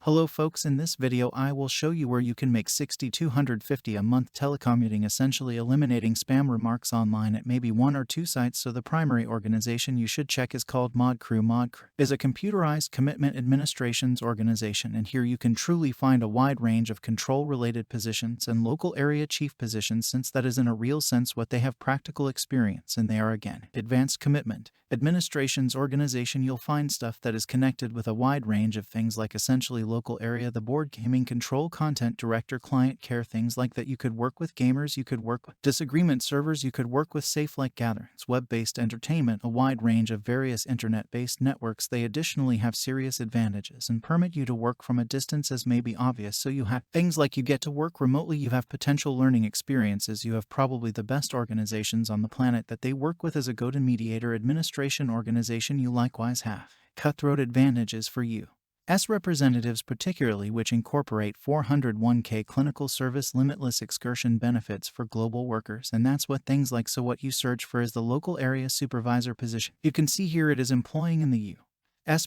Hello folks, in this video I will show you where you can make $6,250 a month telecommuting, essentially eliminating spam remarks online at maybe one or two sites. So the primary organization you should check is called ModCrew. ModCrew is a computerized commitment administrations organization, and here you can truly find a wide range of control-related positions and local area chief positions, since that is in a real sense what they have practical experience, and they are again advanced commitment administrations organization. You'll find stuff that is connected with a wide range of things like essentially local area, the board, gaming control, content director, client care, things like that. You could work with gamers, you could work with disagreement servers, you could work with safe like gatherings, web-based entertainment, a wide range of various internet-based networks. They additionally have serious advantages and permit you to work from a distance, as may be obvious. So you have things like you get to work remotely, you have potential learning experiences, you have probably the best organizations on the planet that they work with as a go-to mediator administration organization. You likewise have cutthroat advantages for you as representatives, particularly which incorporate 401k clinical service, limitless excursion benefits for global workers, and that's what things like. So what you search for is the local area supervisor position. You can see here it is employing in the U.S.,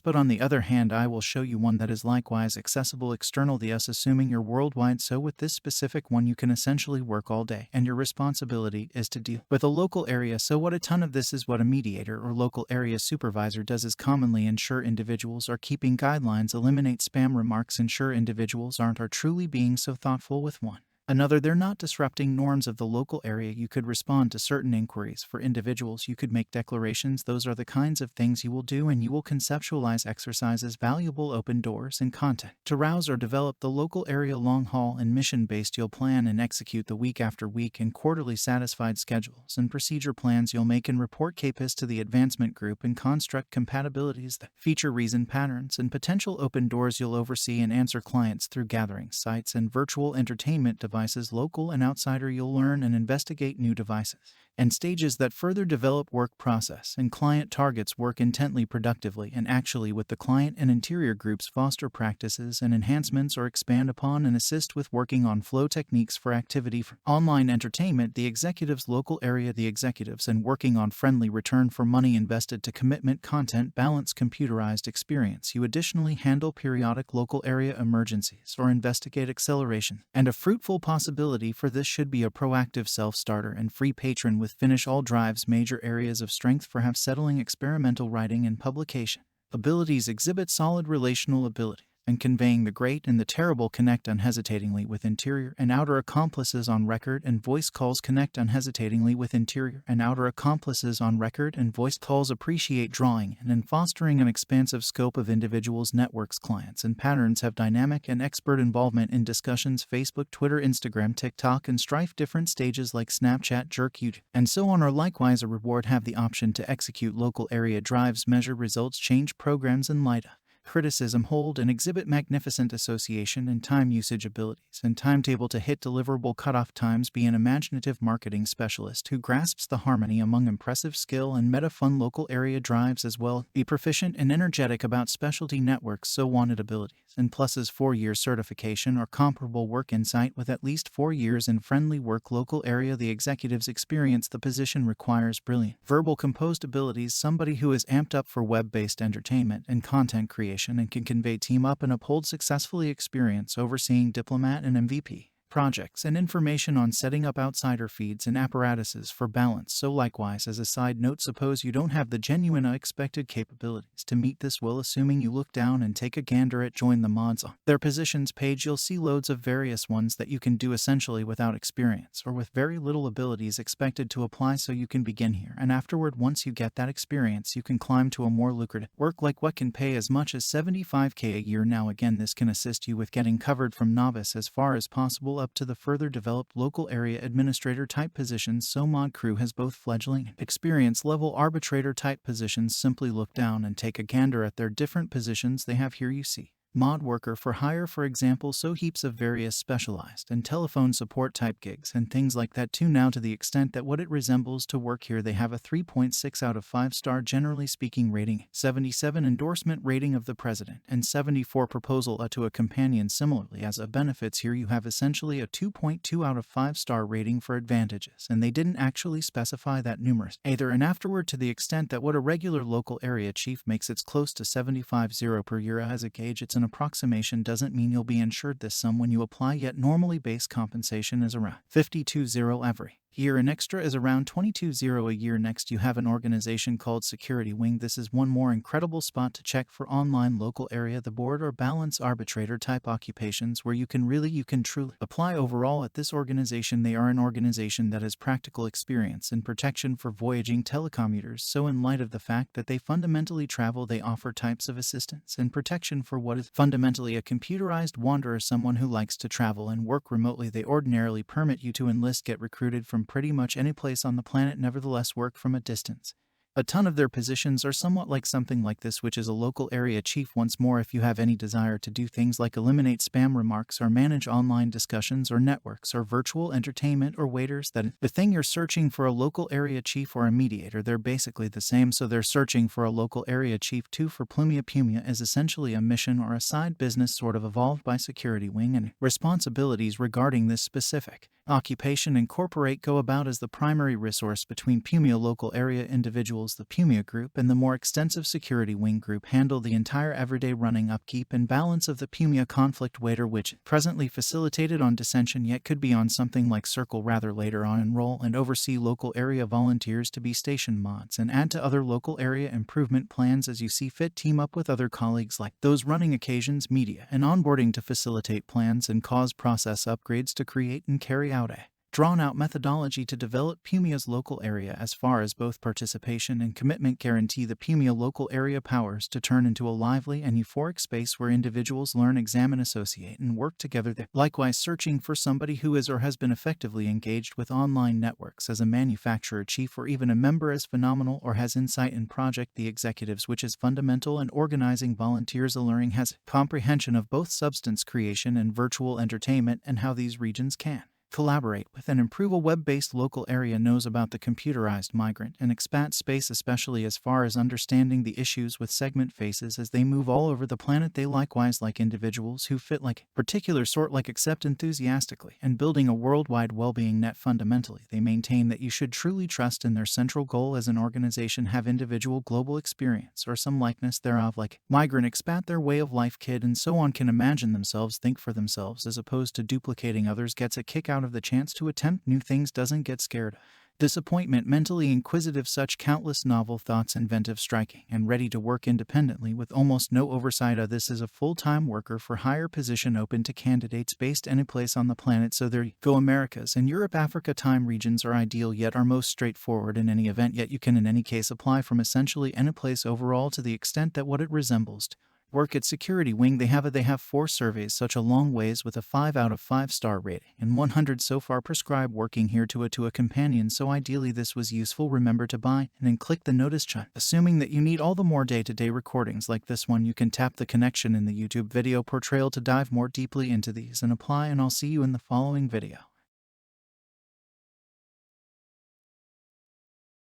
but on the other hand I will show you one that is likewise accessible external the US, assuming you're worldwide. So with this specific one you can essentially work all day, and your responsibility is to deal with a local area. So what a ton of this is what a mediator or local area supervisor does is commonly ensure individuals are keeping guidelines, eliminate spam remarks, ensure individuals are truly being so thoughtful with one another. They're not disrupting norms of the local area. You could respond to certain inquiries for individuals. You could make declarations. Those are the kinds of things you will do, and you will conceptualize exercises, valuable open doors, and content to rouse or develop the local area. Long haul and mission-based, you'll plan and execute the week after week and quarterly satisfied schedules and procedure plans. You'll make and report KPIs to the advancement group and construct compatibilities that feature reason patterns and potential open doors. You'll oversee and answer clients through gatherings, sites, and virtual entertainment devices, local and outsider. You'll learn and investigate new devices and stages that further develop work process and client targets. Work intently, productively, and actually with the client and interior groups. Foster practices and enhancements or expand upon and assist with working on flow techniques for activity for online entertainment. The executives, local area, the executives, and working on friendly return for money invested to commitment, content, balance, computerized experience. You additionally handle periodic local area emergencies or investigate acceleration, and a fruitful possibility for this should be a proactive self-starter and free patron with finish all drives. Major areas of strength for have settling, experimental writing, and publication abilities. Exhibit solid relational ability and conveying the great and the terrible. Connect unhesitatingly with interior and outer accomplices on record and voice calls. Connect unhesitatingly with interior and outer accomplices on record and voice calls. Appreciate drawing and in fostering an expansive scope of individuals, networks, clients, and patterns. Have dynamic and expert involvement in discussions, Facebook, Twitter, Instagram, TikTok, and Strife. Different stages like Snapchat, Jerk, YouTube, and so on are likewise a reward. Have the option to execute local area drives, measure results, change programs, and light up criticism. Hold and exhibit magnificent association and time usage abilities and timetable to hit deliverable cutoff times. Be an imaginative marketing specialist who grasps the harmony among impressive skill and meta fun local area drives as well. Be proficient and energetic about specialty networks. So wanted abilities and pluses: 4-year certification or comparable work insight with at least 4 years in friendly work local area. The executive's experience. The position requires brilliant verbal composed abilities, somebody who is amped up for web-based entertainment and content creation and can convey, team up, and uphold successfully. Experience overseeing diplomat and MVP projects and information on setting up outsider feeds and apparatuses for balance. So likewise, as a side note, suppose you don't have the genuine unexpected capabilities to meet this well, assuming you look down and take a gander at join the mods on their positions page, you'll see loads of various ones that you can do essentially without experience or with very little abilities expected to apply. So you can begin here, and afterward, once you get that experience, you can climb to a more lucrative work like what can pay as much as $75K a year. Now again, this can assist you with getting covered from novice as far as possible up to the further developed local area administrator type positions. So ModCrew has both fledgling and experience level arbitrator type positions. Simply look down and take a gander at their different positions they have here. You see mod worker for hire, for example, so heaps of various specialized and telephone support type gigs and things like that too. Now to the extent that what it resembles to work here, they have a 3.6 out of 5 star generally speaking rating, 77 endorsement rating of the president, and 74 proposal to a companion. Similarly, as a benefits here, you have essentially a 2.2 out of 5 star rating for advantages, and they didn't actually specify that numerous either. And afterward, to the extent that what a regular local area chief makes, it's close to 75.0 per year as a gauge. It's an approximation doesn't mean you'll be insured this sum when you apply, yet normally base compensation is around $52,000 every year, and extra is around $22,000 a year. Next, you have an organization called Security Wing. This is one more incredible spot to check for online local area, the board or balance arbitrator type occupations where you can truly apply. Overall, at this organization, they are an organization that has practical experience in protection for voyaging telecommuters. So in light of the fact that they fundamentally travel, they offer types of assistance and protection for what is fundamentally a computerized wanderer, someone who likes to travel and work remotely. They ordinarily permit you to enlist, get recruited from pretty much any place on the planet, nevertheless work from a distance. A ton of their positions are somewhat like something like this, which is a local area chief. Once more, if you have any desire to do things like eliminate spam remarks or manage online discussions or networks or virtual entertainment or waiters, that the thing you're searching for a local area chief or a mediator. They're basically the same, so they're searching for a local area chief too. For Plumia, Pumia is essentially a mission or a side business sort of evolved by Security Wing, and responsibilities regarding this specific occupation incorporate go about as the primary resource between Pumia local area individuals. The Pumia group and the more extensive Security Wing group handle the entire everyday running, upkeep, and balance of the Pumia conflict waiter, which presently facilitated on Dissension, yet could be on something like Circle rather later on. Enroll and oversee local area volunteers to be station mods and add to other local area improvement plans as you see fit. Team up with other colleagues like those running occasions, media, and onboarding to facilitate plans and cause process upgrades to create and carry out a drawn-out methodology to develop Pumia's local area as far as both participation and commitment. Guarantee the Pumia local area powers to turn into a lively and euphoric space where individuals learn, examine, associate, and work together. They're likewise searching for somebody who is or has been effectively engaged with online networks as a manufacturer chief or even a member, as phenomenal or has insight in project the executives, which is fundamental, and organizing volunteers. Alluring has comprehension of both substance creation and virtual entertainment and how these regions can collaborate with and improve a web-based local area. Knows about the computerized migrant and expat space, especially as far as understanding the issues with segment faces as they move all over the planet. They likewise like individuals who fit like particular sort, like accept enthusiastically, and building a worldwide well-being net. Fundamentally, they maintain that you should truly trust in their central goal as an organization, have individual global experience or some likeness thereof, like migrant, expat, their way of life, kid, and so on, can imagine themselves, think for themselves as opposed to duplicating others, gets a kick out of the chance to attempt new things, doesn't get scared disappointment, mentally inquisitive, such countless novel thoughts, inventive, striking, and ready to work independently with almost no oversight. This is a full-time worker for hire position open to candidates based any place on the planet. So there you go. Americas and Europe, Africa time regions are ideal, yet are most straightforward in any event, yet you can in any case apply from essentially any place overall to the extent that what it resembles work at Security Wing. They have 4 surveys, such a long ways, with a 5 out of 5 star rating and 100 so far prescribed working here to a companion. So ideally this was useful. Remember to buy and then click the notice chime. Assuming that you need all the more day-to-day recordings like this one, you can tap the connection in the YouTube video portrayal to dive more deeply into these and apply, and I'll see you in the following video.